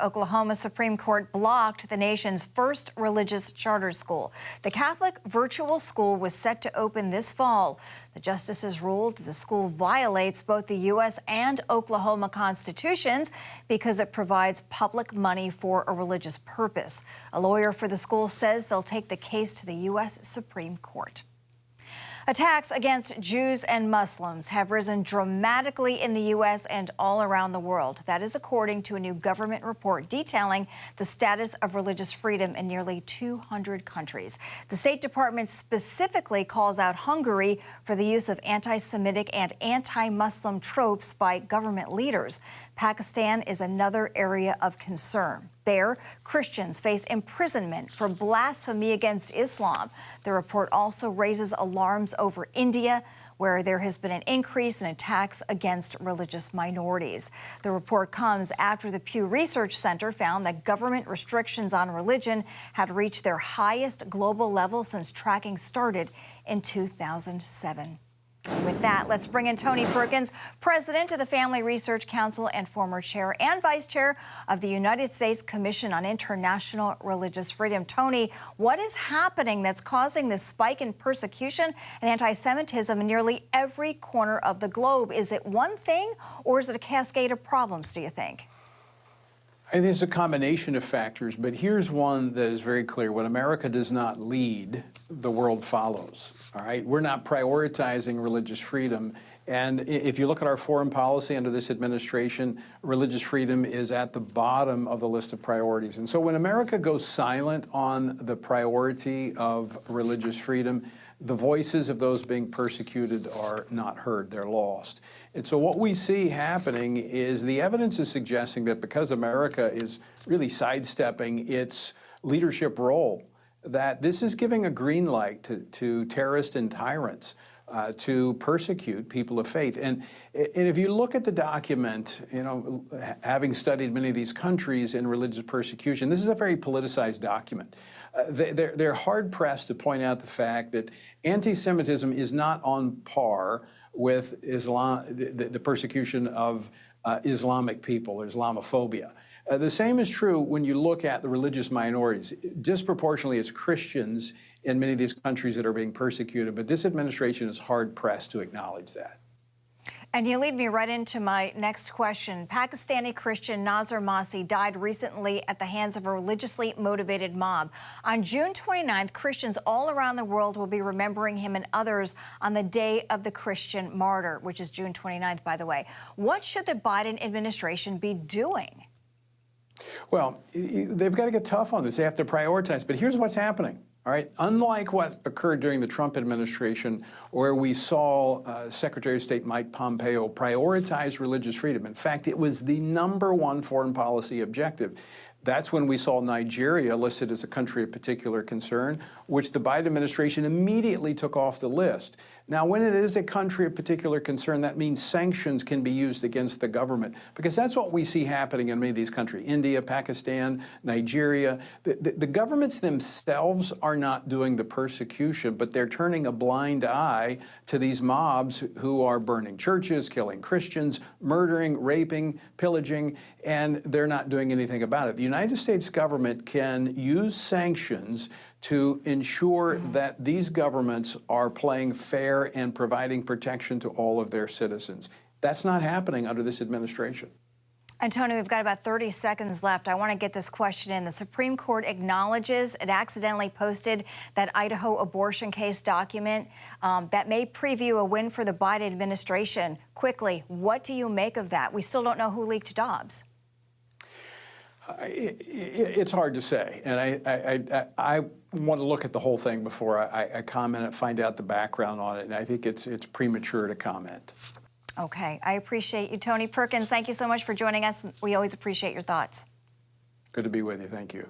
Oklahoma Supreme Court blocked the nation's first religious charter school. The Catholic virtual school was set to open this fall. The justices ruled the school violates both the U.S. and Oklahoma constitutions because it provides public money for a religious purpose. A lawyer for the school says they'll take the case to the U.S. Supreme Court. Attacks against Jews and Muslims have risen dramatically in the U.S. and all around the world. That is according to a new government report detailing the status of religious freedom in nearly 200 countries. The State Department specifically calls out Hungary for the use of anti-Semitic and anti-Muslim tropes by government leaders. Pakistan is another area of concern. There, Christians face imprisonment for blasphemy against Islam. The report also raises alarms over India, where there has been an increase in attacks against religious minorities. The report comes after the Pew Research Center found that government restrictions on religion had reached their highest global level since tracking started in 2007. With that, let's bring in Tony Perkins, president of the Family Research Council and former chair and vice chair of the United States Commission on International Religious Freedom. Tony, what is happening that's causing this spike in persecution and anti-Semitism in nearly every corner of the globe? Is it one thing, or is it a cascade of problems, do you think? I think it's a combination of factors, but here's one that is very clear. When America does not lead, the world follows, all right? We're not prioritizing religious freedom. And if you look at our foreign policy under this administration, religious freedom is at the bottom of the list of priorities. And so when America goes silent on the priority of religious freedom, the voices of those being persecuted are not heard, they're lost. And so what we see happening is the evidence is suggesting that because America is really sidestepping its leadership role, that this is giving a green light to terrorists and tyrants to persecute people of faith. And if you look at the document, you know, having studied many of these countries in religious persecution, this is a very politicized document. They're hard-pressed to point out the fact that anti-Semitism is not on par with Islam, the persecution of Islamic people, or Islamophobia. The same is true when you look at the religious minorities. Disproportionately, it's Christians in many of these countries that are being persecuted, but this administration is hard-pressed to acknowledge that. And you lead me right into my next question. Pakistani Christian Nazar Masih died recently at the hands of a religiously motivated mob. On June 29th, Christians all around the world will be remembering him and others on the Day of the Christian Martyr, which is June 29th, by the way. What should the Biden administration be doing? Well, they've got to get tough on this. They have to prioritize. But here's what's happening. All right. Unlike what occurred during the Trump administration, where we saw Secretary of State Mike Pompeo prioritize religious freedom. In fact, it was the #1 foreign policy objective. That's when we saw Nigeria listed as a country of particular concern, which the Biden administration immediately took off the list. Now, when it is a country of particular concern, that means sanctions can be used against the government, because that's what we see happening in many of these countries, India, Pakistan, Nigeria. The governments themselves are not doing the persecution, but they're turning a blind eye to these mobs who are burning churches, killing Christians, murdering, raping, pillaging, and they're not doing anything about it. The United States government can use sanctions to ensure that these governments are playing fair and providing protection to all of their citizens. That's not happening under this administration. And Tony, we've got about 30 seconds left. I want to get this question in. The Supreme Court acknowledges it accidentally posted that Idaho abortion case document that may preview a win for the Biden administration. Quickly, what do you make of that? We still don't know who leaked Dobbs. It's hard to say, and I want to look at the whole thing before I comment and find out the background on it, and I think it's premature to comment. Okay, I appreciate you, Tony Perkins. Thank you so much for joining us. We always appreciate your thoughts. Good to be with you. Thank you.